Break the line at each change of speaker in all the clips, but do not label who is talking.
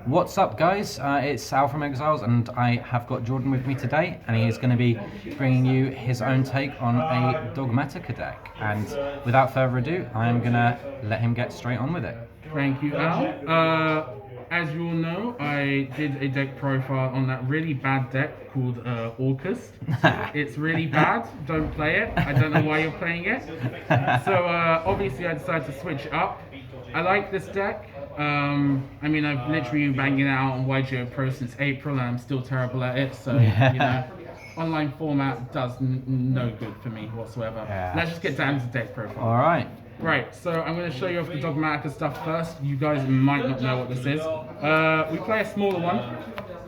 What's up, guys? It's Al from Exiles, and I have got Jordan with me today, and he is going to be bringing you his own take on a Dogmatika deck. And without further ado, I'm going to let him get straight on with it.
Thank you, Al. As you all know, I did a deck profile on that really bad deck called Orcus. It's really bad. Don't play it. I don't know why you're playing it. So obviously I decided to switch it up. I like this deck. I mean, I've literally been banging it out on YGO Pro since April, and I'm still terrible at it. So, you know, online format does no good for me whatsoever.
Yeah.
Let's just get down to deck profile.
All right.
Right, so I'm going to show you off the Dogmatika stuff first. You guys might not know what this is. We play a smaller one.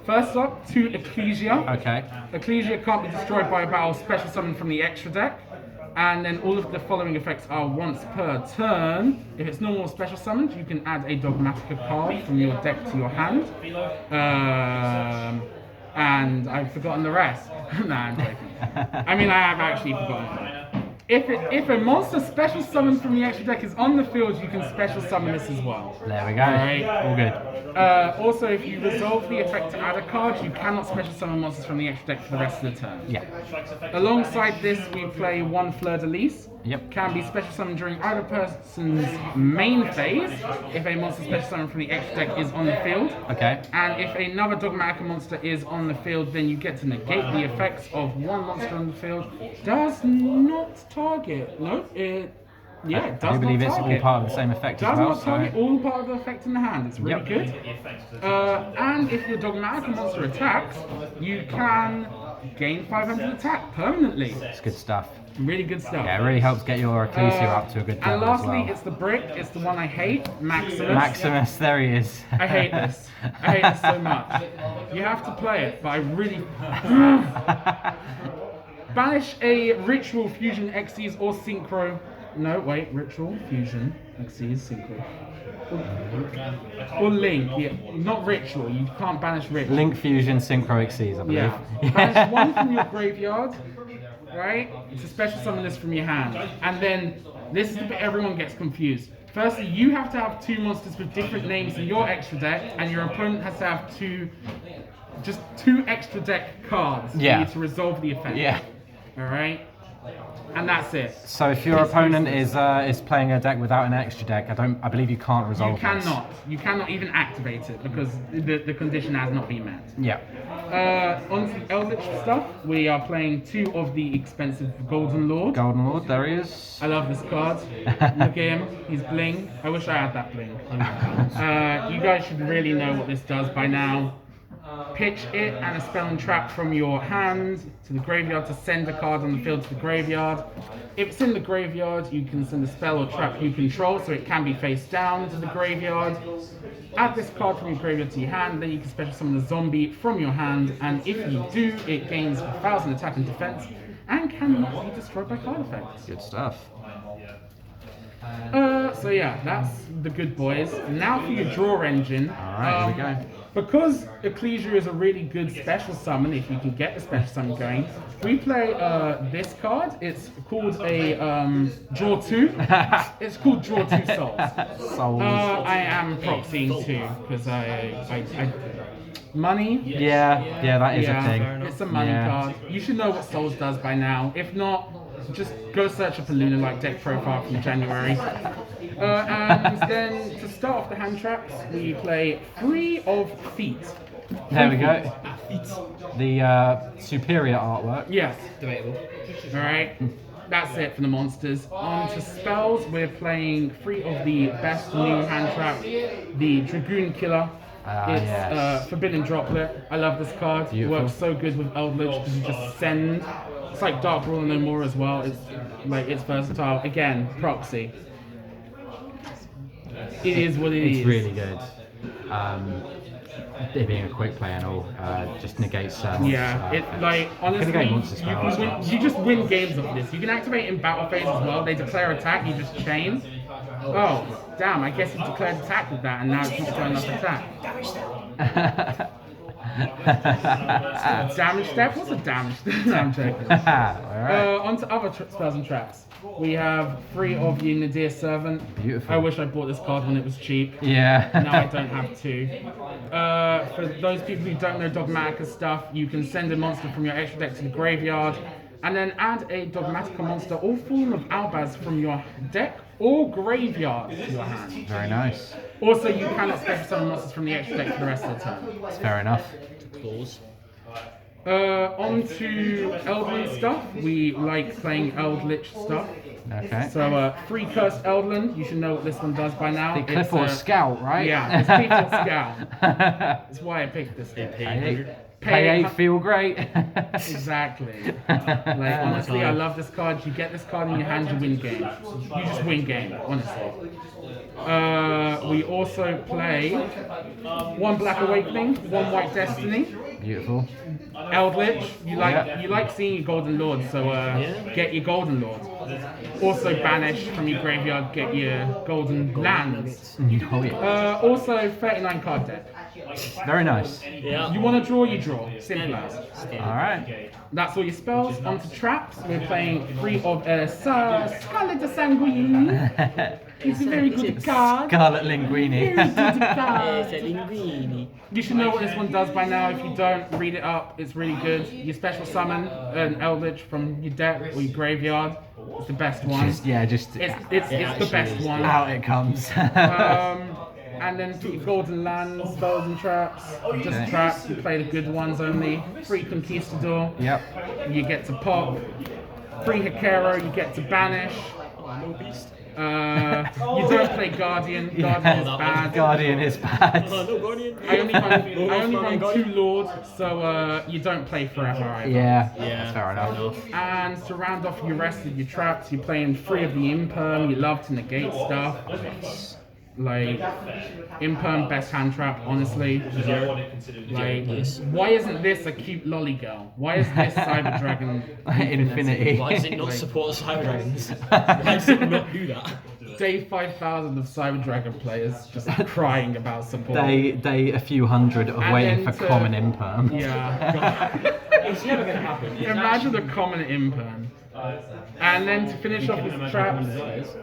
First up, 2 Ecclesia.
Okay.
Ecclesia can't be destroyed by a battle, special summon from the extra deck. And then all of the following effects are once per turn. If it's normal or special summoned, you can add a Dogmatika card from your deck to your hand. And I've forgotten the rest. Nah, I'm joking. I mean, I have actually forgotten. If a monster special summoned from the extra deck is on the field, you can special summon this as well.
There we go.
Right.
All good.
Also, if you resolve the effect to add a card, you cannot special summon monsters from the extra deck for the rest of the turn.
Yeah.
Alongside this, we play 1 Fleur de Lis.
Yep.
Can be special summoned during either person's main phase if a monster special summoned from the extra deck is on the field.
Okay.
And if another Dogmatika monster is on the field, then you get to negate the effects of one monster on the field. Does not target. No, it. Yeah, it does
I do believe
not
it's all
target.
part of the same effect
Does
as well.
not target all part of the effect in the hand. It's really good. And if your Dogmatika monster attacks, you can gain 500 attack permanently.
It's good stuff.
Really good stuff.
Yeah, it really helps get your Ecclesia up to a good level
And lastly,
as well.
it's the brick. It's the one I hate, Maximus.
Maximus, there he is.
I hate this. I hate this so much. You have to play it, but I really... Banish a Ritual, Fusion, Xyz, or Synchro. No, wait, Ritual, Fusion, Xyz, Synchro. Or Link. Yeah, not Ritual. You can't banish Ritual.
Link Fusion Synchro Xyz, I believe.
Yeah. Banish 1 from your graveyard, right? To special summon this from your hand. And then, this is the bit everyone gets confused. Firstly, you have to have 2 monsters with different names in your extra deck, and your opponent has to have 2 extra deck cards for you to resolve the effect.
Yeah.
Alright? And that's it.
So if your opponent is playing a deck without an extra deck, I believe you can't resolve
You cannot. You cannot even activate it because the condition has not been met.
Yeah.
On to the Eldlich stuff, we are playing 2 of the expensive Golden Lord.
Golden Lord, there he is.
I love this card. Look at him. He's bling. I wish I had that bling. You guys should really know what this does by now. Pitch it and a spell and trap from your hand to the graveyard to send a card on the field to the graveyard. If it's in the graveyard, you can send a spell or trap you control, so it can be face down to the graveyard. Add this card from your graveyard to your hand, then you can special summon a zombie from your hand, and if you do, it gains 1,000 attack and defense, and cannot be destroyed by card effects.
Good stuff.
So yeah, that's the good boys. Now for your draw engine.
Alright, here we go.
Because Ecclesia is a really good special summon, if you can get the special summon going, we play this card. It's called a Draw 2. It's called Draw 2 Souls.
Souls.
I am proxying 2 because I money.
Yeah, that is a thing.
It's a money card. You should know what Souls does by now. If not, just go search up a Luna-like deck profile from January. And then to start off the hand traps, we play 3 of Feet.
There we go. The superior artwork.
Yes. Debatable. Alright. That's it for the monsters. On to spells, we're playing 3 of the best new hand trap. The Dragoon Killer. It's Forbidden Droplet. I love this card.
Beautiful.
It works so good with Eldlich because you just send. It's like Dark Ruler No More as well. It's versatile. Again, proxy. It is what it is.
It's really good. It being a quick play and all, just negates.
Honestly, you just win games of this. You can activate in battle phase as well. They declare attack, you just chain. Oh, damn! I guess he declared attack with that, and now it's not showing up attack. Damage step? What's a damage check?
Alright.
On to other spells and traps. We have 3 of you, Nadir Servant.
Beautiful.
I wish I bought this card when it was cheap.
Yeah.
Now I don't have to. For those people who don't know Dogmatika stuff, you can send a monster from your extra deck to the graveyard, and then add a Dogmatika monster or form of Albaz from your deck or graveyard to your hand.
Very nice.
Also, you cannot special summon monsters from the extra deck for the rest of the turn.
That's fair enough.
Claws.
On to Eldland stuff. We like playing Eldlich stuff.
Okay.
So, 3 Cursed Eldland. You should know what this one does by now.
The Clifford Scout, right?
Yeah, it's Clifford Scout. That's why I picked this game.
Pay 8, feel great.
Exactly. Like, honestly, I love this card. You get this card in your hand, you win game. You just win game, honestly. We also play 1 Black Awakening, 1 White Destiny.
Beautiful.
Eldlich, you like seeing your Golden Lord, so get your Golden Lord. Also banish from your graveyard, get your Golden Lands.
Oh, yeah.
Also 39 card deck.
Very nice.
Yeah.
You want to draw, you draw. Simple as.
Alright.
That's all your spells. Onto traps. We're playing 3 of Scarlet de Sanguine. It's a very good card.
Scarlet Linguini.
Very good card.
It's a linguini.
You should know what this one does by now. If you don't, read it up. It's really good. You special summon an Eldlich from your deck or your graveyard. It's the best one.
Just
It's the best one.
out it comes.
And then put your golden lands, spells and traps. Just traps. You play the good ones only. 3 Conquistador.
Yep.
You get to pop. 3 Hikero. You get to banish.
No beast.
You don't play Guardian. Guardian is bad.
Guardian is bad.
No Guardian.
I only run 2 Lords, so you don't play forever either.
Yeah,
Yeah.
that's fair enough.
And to round off your rest of your traps, you're playing 3 of the Imperm. You love to negate stuff. Like, Imperm, best hand trap, honestly. Like, why isn't this a cute lolly girl? Why is this Cyber Dragon
Infinity.
Why does it not support the Cyber Dragons? Why does it not do that?
Day 5,000 of Cyber Dragon players just crying about support.
Day a few hundred of
And
waiting
then
for common imperm.
Yeah.
It's never gonna happen.
Imagine a common Imperm. And then to finish off with traps,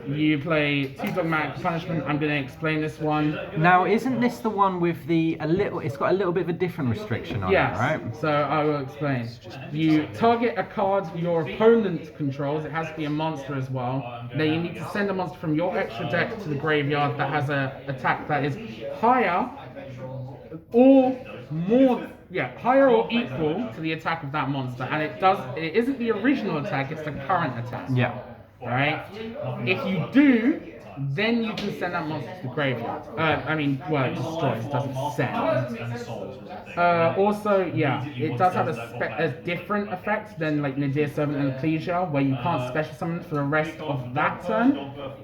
you play 2 Dogmatic Punishment. I'm going to explain this one.
Now, isn't this the one with it's got a little bit of a different restriction on
Yes,
it, right?
so I will explain. You target a card your opponent controls. It has to be a monster as well. Then you need to send a monster from your extra deck to the graveyard that has an attack that is higher or higher or equal to the attack of that monster. And it isn't the original attack, it's the current attack.
Yeah.
Right? If you do, then you can send that monster to the graveyard. It destroys, it doesn't send. Also, it does have a different effect than like Nadir Servant and Ecclesia, where you can't special summon for the rest of that turn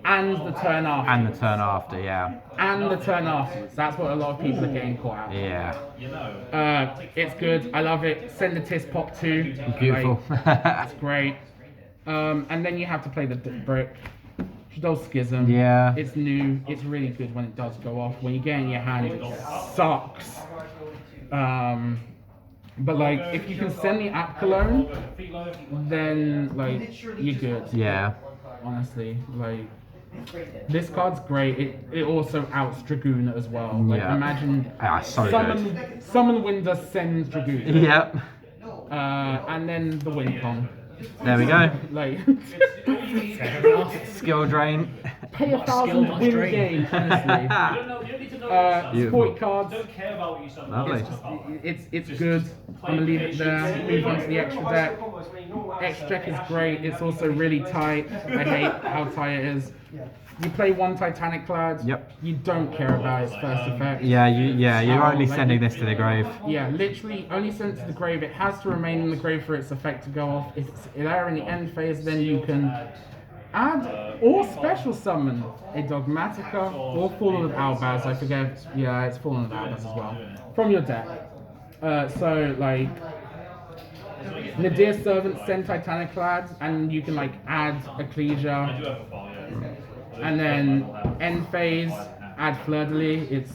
and the turn after.
And the turn after, yeah.
And the turn afterwards. That's what a lot of people are getting caught out.
Yeah.
It's good. I love it. Send the Tis Pop too.
Beautiful.
It's great. And then you have to play the brick. Shadol Schism.
Yeah.
It's new. It's really good when it does go off. When you get it in your hand, it sucks. But like, if you can send the app cologne, then like you're good.
Yeah.
Honestly, like this card's great. It also outs Dragoon as well. Like
Yeah.
imagine
So
summon Winder, send Dragoon.
good. Yep.
And then the win con.
There we go.
Like
Skill drain.
pay 1,000 win game, honestly. Support cards.
Lovely.
It's good. I'm gonna leave it there. Move on to the extra deck. Extra deck is great. It's also really tight. I hate how tight it is. You play 1 Titanic Cloud.
Yep.
You don't care about its first effect.
You're only sending this to the grave.
Yeah, literally only sent to the grave. It has to remain in the grave for its effect to go off. If it's there in the end phase, then you can add or special summon a Dogmatika or Fallen of Albaz. I forget. Yeah, it's Fallen of Albaz as well. From your deck. So like Nadir Servant, send Titanic Clad, and you can like add Ecclesia. And then end phase, add Fleur de Lis.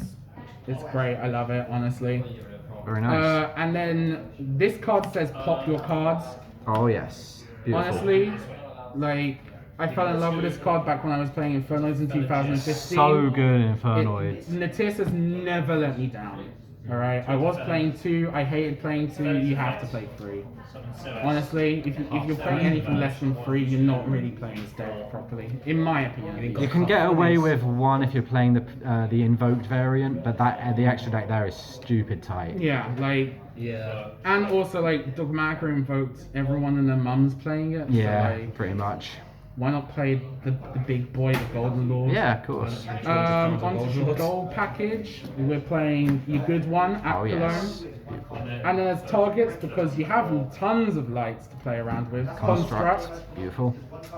It's great. I love it, honestly.
Very nice.
And then this card says pop your cards.
Oh yes. Beautiful.
Honestly, like, I fell in love with this card back when I was playing Infernoids in 2015.
So good in Infernoids.
Natis has never let me down. Alright, I was playing 2, I hated playing 2, you have to play 3. Honestly, if you're playing anything less than 3, you're not really playing this deck properly, in my opinion.
You can get away with 1 if you're playing the invoked variant, but the extra deck there is stupid tight.
Yeah, like,
Yeah.
and also like Dogmatika invoked everyone and their mums playing it.
Yeah,
So, like,
pretty much.
why not play the big boy, the Golden Lord?
Yeah, of course.
Onto the gold package, we're playing your good one at
Oh
Cologne.
yes. Beautiful.
And then there's targets because you have tons of lights to play around with. Construct
Beautiful.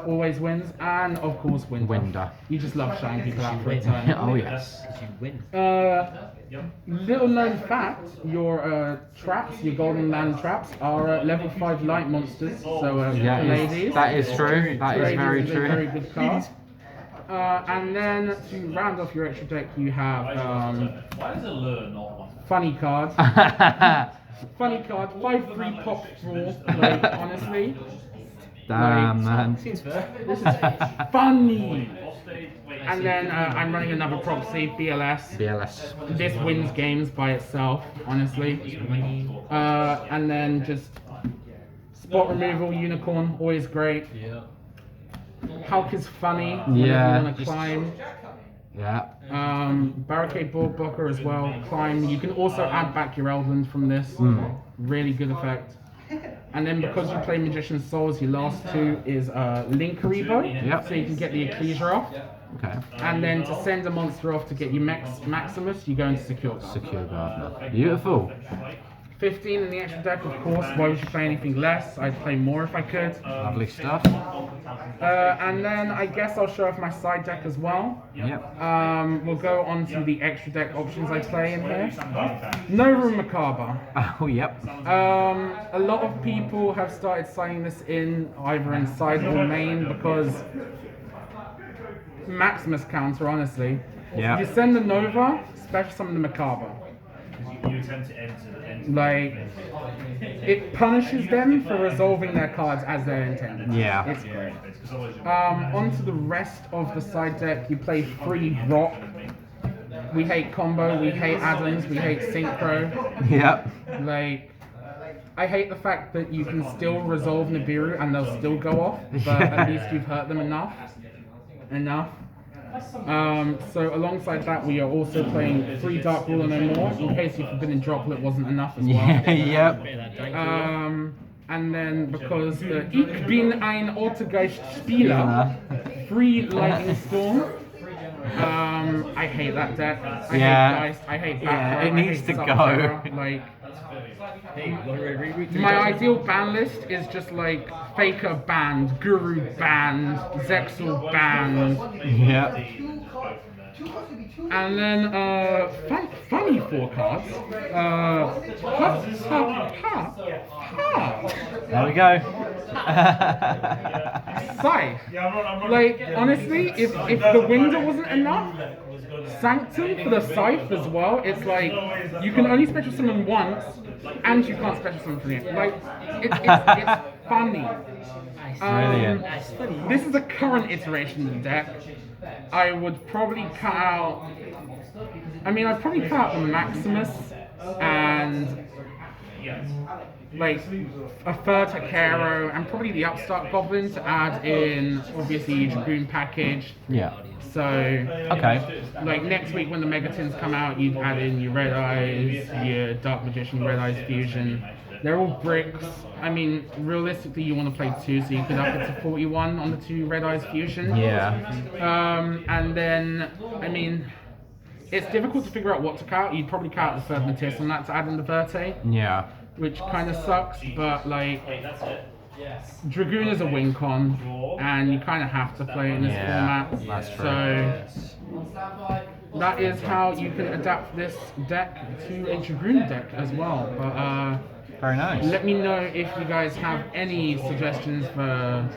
always wins, and of course Winder. You just love showing people out for a turn.
Oh yes.
You win.
Little known fact, your traps, your golden land traps, are level 5 light monsters. So
Yeah,
ladies.
that is true. That is very
Ladies is a very
true.
good card. And then to round off your extra deck, you have
Why does it learn not one?
funny card. Funny card, 5/3 pop draw. Like, honestly,
Damn man.
Seems fair.
this is funny. And then I'm running another proxy, BLS.
BLS.
This wins games by itself, honestly. And then just spot removal, unicorn, always great.
Yeah.
Hulk is funny whenever
Yeah.
you want to climb.
Yeah.
Barricade Ball Blocker as well, climb. You can also add back your Eldland from this. Really good effect. And then because you play Magician's Souls, your last 2 is Linkaribo,
Yep.
so you can get the Ecclesia off.
Okay.
And then to send a monster off to get your Maximus, you go into Secure Guard.
Secure Gardener. Beautiful.
15 in the extra deck, of course. Why would you play anything less? I'd play more if I could.
Lovely stuff.
And then I guess I'll show off my side deck as well.
Yep.
We'll go on to the extra deck options I play in here. Nova Macabre.
Oh yep.
A lot of people have started signing this in either in side or main because Maximus counter, honestly.
Yeah.
You send the Nova, special summon the Macabre.
You attempt to enter.
Like, it punishes them for resolving their cards as they're intended.
Yeah.
It's great. Onto the rest of the side deck, you play free rock. We hate combo, we hate add-ins, we hate synchro.
Yep.
Like, I hate the fact that you can still resolve Nibiru and they'll still go off, but at least you've hurt them enough. So alongside that, we are also playing free Dark Ruler No More, in case your Forbidden Droplet wasn't enough as well.
Yep.
And then because Ich bin ein Autogeist-Spieler, free Lightning Storm. I hate that deck. I hate Geist. I hate Backrow.
it needs to
Sub-Terra.
go.
Like, my ideal ban list is just like Faker banned, Guru banned, Zexal banned,
Yep.
and then funny 4 cards.
There we go.
Scythe. Like, honestly, if the window wasn't enough, Sanctum for the Scythe as well. It's like you can only special summon once, and you can't special summon from it. Like, it's funny.
Brilliant.
This is the current iteration of the deck. I would probably cut out. I'd probably cut out the Maximus and like a third Takero and probably the Upstart Goblin to add in, obviously, your Dragoon package.
Yeah.
So,
Okay.
like next week when the Megatins come out, you'd add in your Red Eyes, your Dark Magician, Red Eyes Fusion. They're all bricks. Realistically, you want to play 2, so you could up it to 41 on the 2 Red Eyes Fusion.
Yeah.
And then, it's difficult to figure out what to count. You'd probably count the third Matisse on that to add in the Verte,
Yeah.
which kind of sucks, but like, Dragoon is a win con, and you kind of have to play it in this format.
That's true.
So, that is how you can adapt this deck to a Dragoon deck as well. But
Very nice.
let me know if you guys have any suggestions for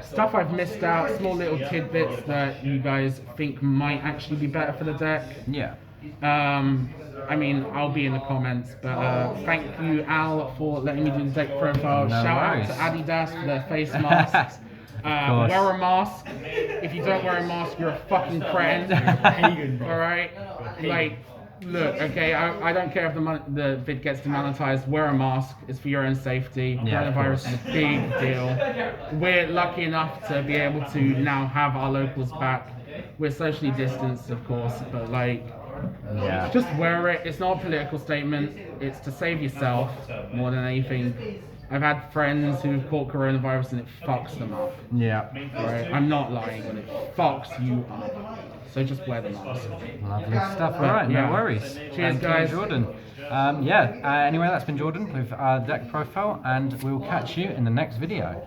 stuff I've missed out, small little tidbits that you guys think might actually be better for the deck.
Yeah.
I mean, I'll be in the comments, but thank you, Al, for letting me do the deck profile.
No
Shout
worries.
out to Adidas for their face masks.
course.
Wear a mask. If you don't wear a mask, you're a fucking cretin.
Pagan, bro.
Alright? Like, look, okay, I don't care if the vid gets demonetized. Wear a mask. It's for your own safety.
Yeah, of
Coronavirus is a big deal. We're lucky enough to be able to now have our locals back. We're socially distanced, of course, but like,
Yeah.
just wear it. It's not a political statement. It's to save yourself more than anything. I've had friends who've caught coronavirus and it fucks them up.
Yeah.
Right? I'm not lying when it fucks you up. So just wear the mask.
Lovely stuff. All right,
yeah.
no worries.
Cheers,
Thank you,
guys.
Jordan. Anyway, that's been Jordan with our deck profile, and we will catch you in the next video.